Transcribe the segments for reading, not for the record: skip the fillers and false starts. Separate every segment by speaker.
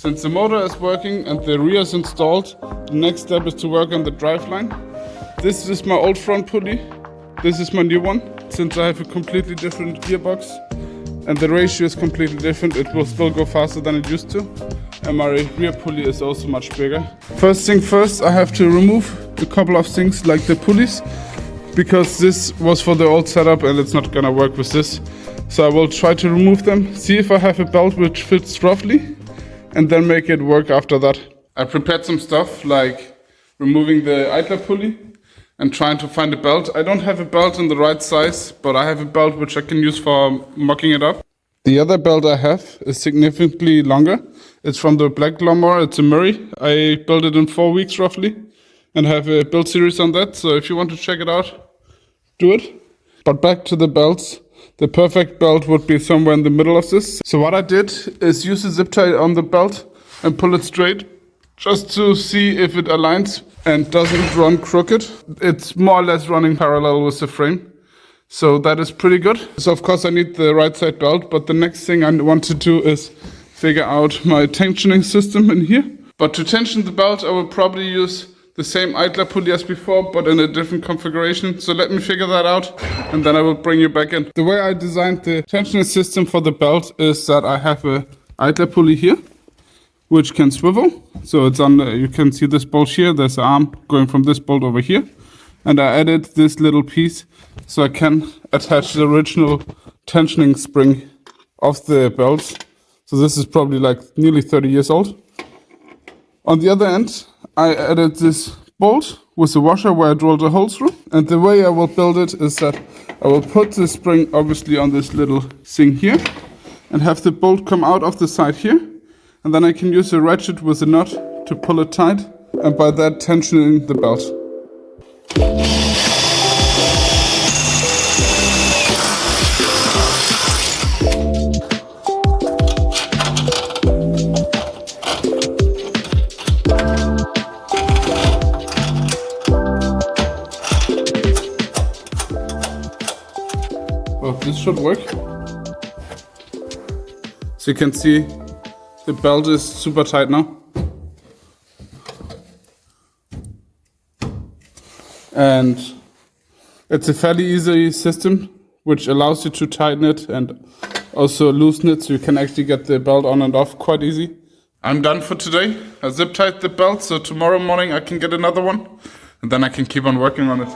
Speaker 1: Since the motor is working and the rear is installed, the next step is to work on the driveline. This is my old front pulley. This is my new one. Since I have a completely different gearbox and the ratio is completely different, it will still go faster than it used to. And my rear pulley is also much bigger. First thing first, I have to remove a couple of things like the pulleys, because this was for the old setup and it's not gonna work with this. So I will try to remove them, see if I have a belt which fits roughly, and then make it work after that. I prepared some stuff like removing the idler pulley and trying to find a belt. I don't have a belt in the right size, but I have a belt which I can use for mocking it up. The other belt I have is significantly longer. It's from the black lawnmower, it's a Murray. I built it in 4 weeks roughly and have a build series on that. So if you want to check it out, do it. But back to the belts. The perfect belt would be somewhere in the middle of this. So what I did is use a zip tie on the belt and pull it straight, just to see if it aligns and doesn't run crooked. It's more or less running parallel with the frame. So that is pretty good. So of course I need the right side belt, but the next thing I want to do is figure out my tensioning system in here. But to tension the belt, I will probably use the same idler pulley as before, but in a different configuration. So let me figure that out and then I will bring you back in. The way I designed the tensioning system for the belt is that I have a idler pulley here, which can swivel. So it's on, you can see this bolt here. There's an arm going from this bolt over here. And I added this little piece so I can attach the original tensioning spring of the belts. So this is probably like nearly 30 years old. On the other end, I added this bolt with a washer where I drilled a hole through. And the way I will build it is that I will put the spring obviously on this little thing here and have the bolt come out of the side here. And then I can use a ratchet with a nut to pull it tight, and by that tensioning the belt. Well, this should work. So you can see the belt is super tight now. And it's a fairly easy system which allows you to tighten it and also loosen it, so you can actually get the belt on and off quite easy. I'm done for today. I zip tied the belt, so tomorrow morning I can get another one and then I can keep on working on it.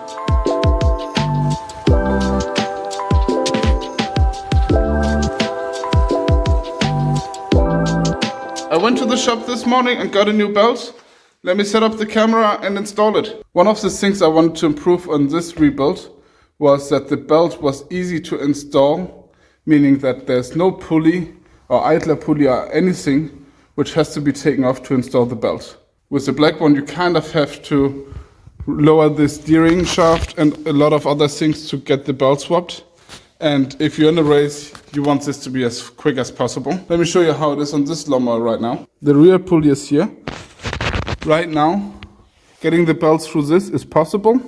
Speaker 1: I went to the shop this morning and got a new belt. Let me set up the camera and install it. One of the things I wanted to improve on this rebuild was that the belt was easy to install, meaning that there's no pulley or idler pulley or anything which has to be taken off to install the belt. With the black one, you kind of have to lower the steering shaft and a lot of other things to get the belt swapped. And if you're in a race, you want this to be as quick as possible. Let me show you how it is on this lawnmower right now. The rear pulley is here. Right now, getting the belt through this is possible.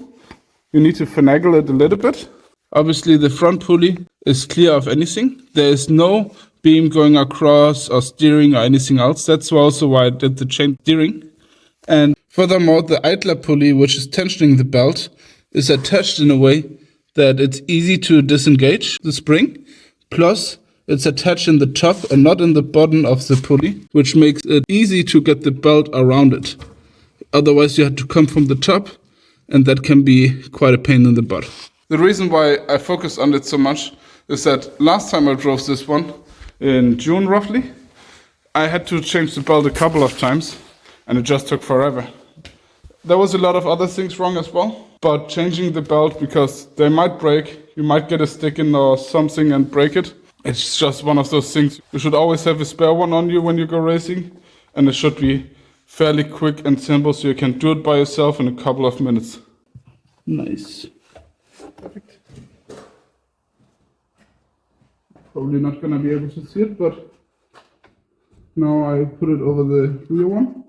Speaker 1: You need to finagle it a little bit. Obviously, the front pulley is clear of anything. There is no beam going across or steering or anything else. That's also why I did the chain steering. And furthermore, the idler pulley, which is tensioning the belt, is attached in a way that it's easy to disengage the spring. Plus, it's attached in the top and not in the bottom of the pulley, which makes it easy to get the belt around it. Otherwise, you have to come from the top, and that can be quite a pain in the butt. The reason why I focused on it so much is that last time I drove this one, in June roughly, I had to change the belt a couple of times, and it just took forever. There was a lot of other things wrong as well, but changing the belt, because they might break, you might get a stick in or something and break it. It's just one of those things. You should always have a spare one on you when you go racing, and it should be fairly quick and simple, so you can do it by yourself in a couple of minutes. Nice. Perfect. Probably not gonna be able to see it, but now I put it over the rear one.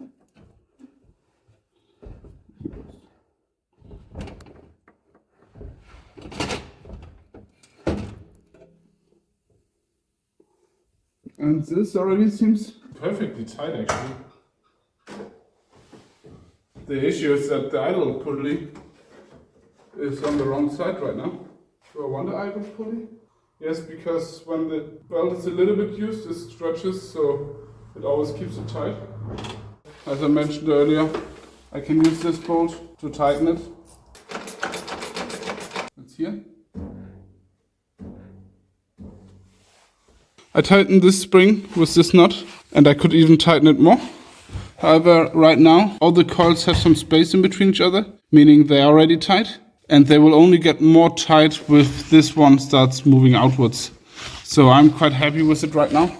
Speaker 1: And this already seems perfectly tight actually. The issue is that the idle pulley is on the wrong side right now. Do I want the idle pulley? Yes, because when the belt is a little bit used, it stretches, so it always keeps it tight. As I mentioned earlier, I can use this bolt to tighten it. It's here. I tightened this spring with this nut, and I could even tighten it more. However, right now, all the coils have some space in between each other, meaning they are already tight, and they will only get more tight with this one starts moving outwards. So I'm quite happy with it right now.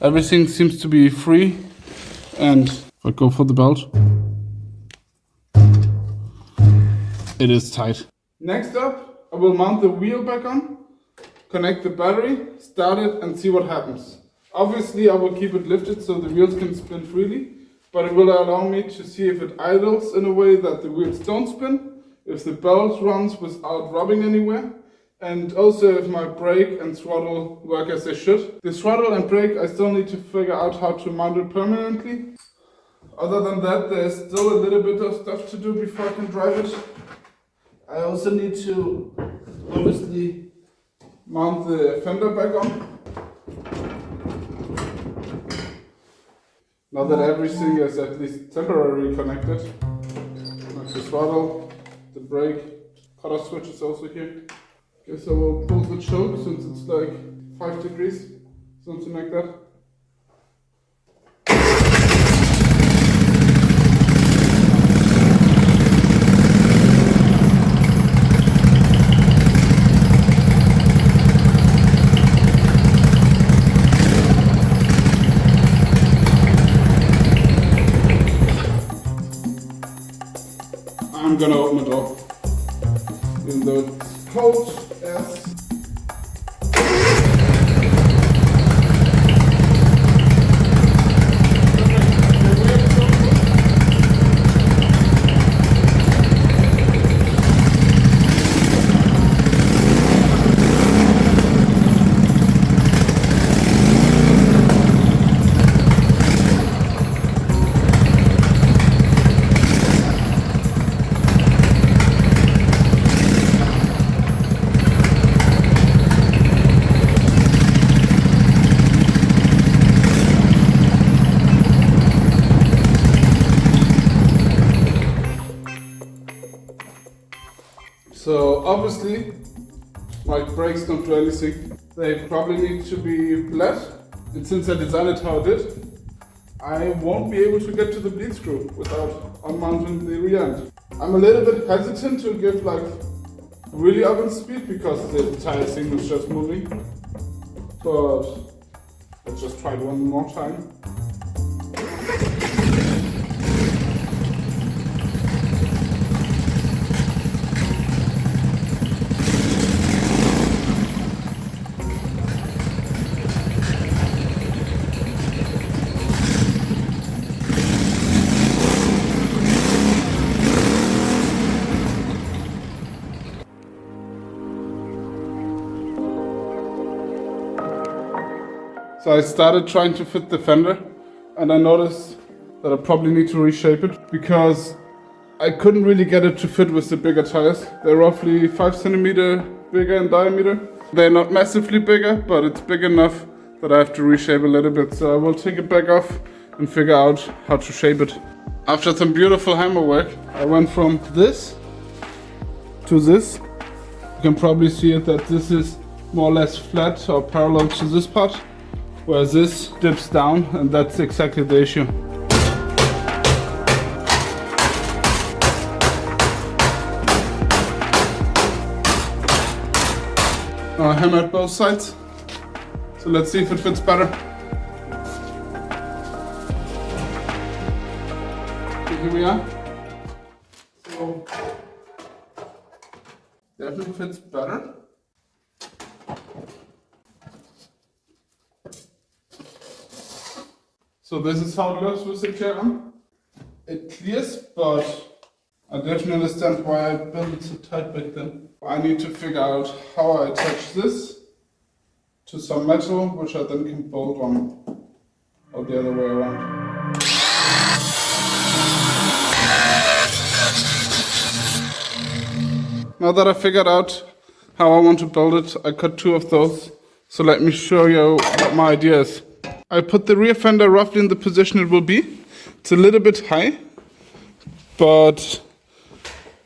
Speaker 1: Everything seems to be free, and if I go for the belt, it is tight. Next up, I will mount the wheel back on, connect the battery, start it, and see what happens. Obviously, I will keep it lifted so the wheels can spin freely, but it will allow me to see if it idles in a way that the wheels don't spin, if the belt runs without rubbing anywhere, and also if my brake and throttle work as they should. The throttle and brake, I still need to figure out how to mount it permanently. Other than that, there's still a little bit of stuff to do before I can drive it. I also need to obviously mount the fender back on. Now that everything is at least temporarily connected, like the throttle, the brake, cutter switch is also here. Guess I will pull the choke since it's like 5 degrees, something like that. I'm gonna open the door, even though it's cold. Yes. So obviously my brakes don't do anything. They probably need to be flat, and since I designed it how I did, I won't be able to get to the bleed screw without unmounting the rear end. I'm a little bit hesitant to give like really up in speed because the entire thing is just moving, but let's just try it one more time. So I started trying to fit the fender, and I noticed that I probably need to reshape it because I couldn't really get it to fit with the bigger tires. They're roughly 5 centimeters bigger in diameter. They're not massively bigger, but it's big enough that I have to reshape a little bit. So I will take it back off and figure out how to shape it. After some beautiful hammer work, I went from this to this. You can probably see it that this is more or less flat or parallel to this part, where this dips down, and that's exactly the issue. Now I hammered both sides, so let's see if it fits better. Okay, here we are. So definitely fits better. So this is how it looks with the chair on. It clears, but I definitely understand why I built it so tight back then. I need to figure out how I attach this to some metal, which I then can bolt on. or the other way around. Now that I figured out how I want to build it, I cut 2 of those. So let me show you what my idea is. I put the rear fender roughly in the position it will be. It's a little bit high, but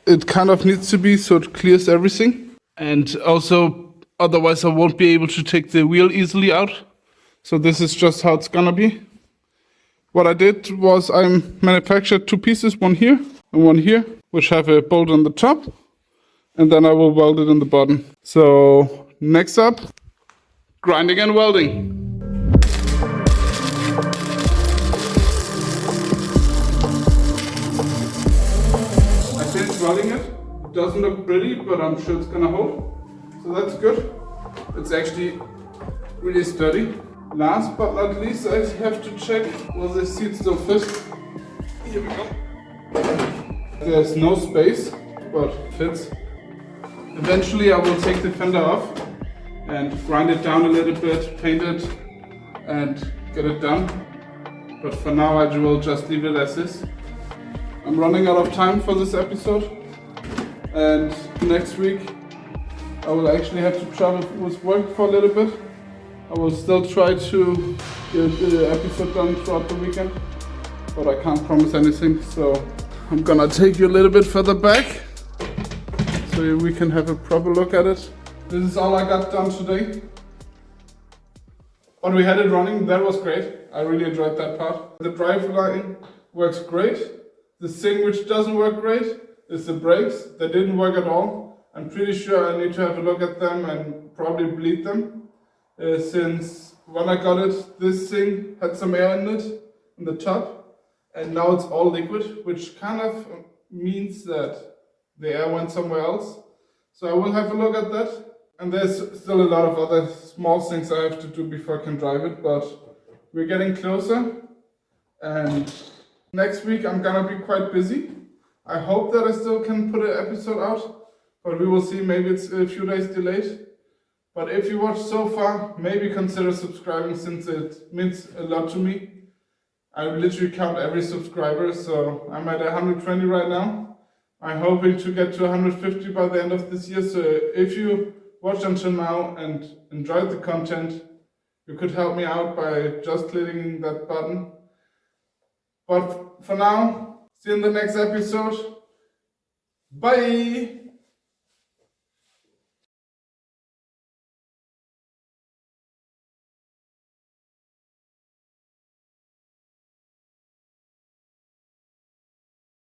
Speaker 1: it kind of needs to be so it clears everything. And also, otherwise I won't be able to take the wheel easily out. So this is just how it's gonna be. What I did was I manufactured 2 pieces, one here and one here, which have a bolt on the top. And then I will weld it in the bottom. So next up, grinding and welding. I finished welding it. It doesn't look pretty, but I'm sure it's gonna hold. So that's good. It's actually really sturdy. Last but not least, I have to check will the seat still fit. Here we go. There's no space, but it fits. Eventually I will take the fender off and grind it down a little bit, paint it and get it done. But for now I will just leave it as is. I'm running out of time for this episode, and next week I will actually have to travel with work for a little bit. I will still try to get the episode done throughout the weekend, but I can't promise anything, so I'm gonna take you a little bit further back so we can have a proper look at it. This is all I got done today. But we had it running, that was great. I really enjoyed that part. The driveline works great. The thing which doesn't work great is the brakes. They didn't work at all. I'm pretty sure I need to have a look at them and probably bleed them. Since when I got it, this thing had some air in it, in the top. And now it's all liquid, which kind of means that the air went somewhere else. So I will have a look at that. And there's still a lot of other small things I have to do before I can drive it, but we're getting closer. And next week I'm gonna be quite busy. I hope that I still can put an episode out, but we will see. Maybe it's a few days delayed. But if you watched so far, maybe consider subscribing, since it means a lot to me. I literally count every subscriber, so I'm at 120 right now. I'm hoping to get to 150 by the end of this year, so if you watched until now and enjoyed the content, you could help me out by just clicking that button. But for now, see you in the next episode. Bye!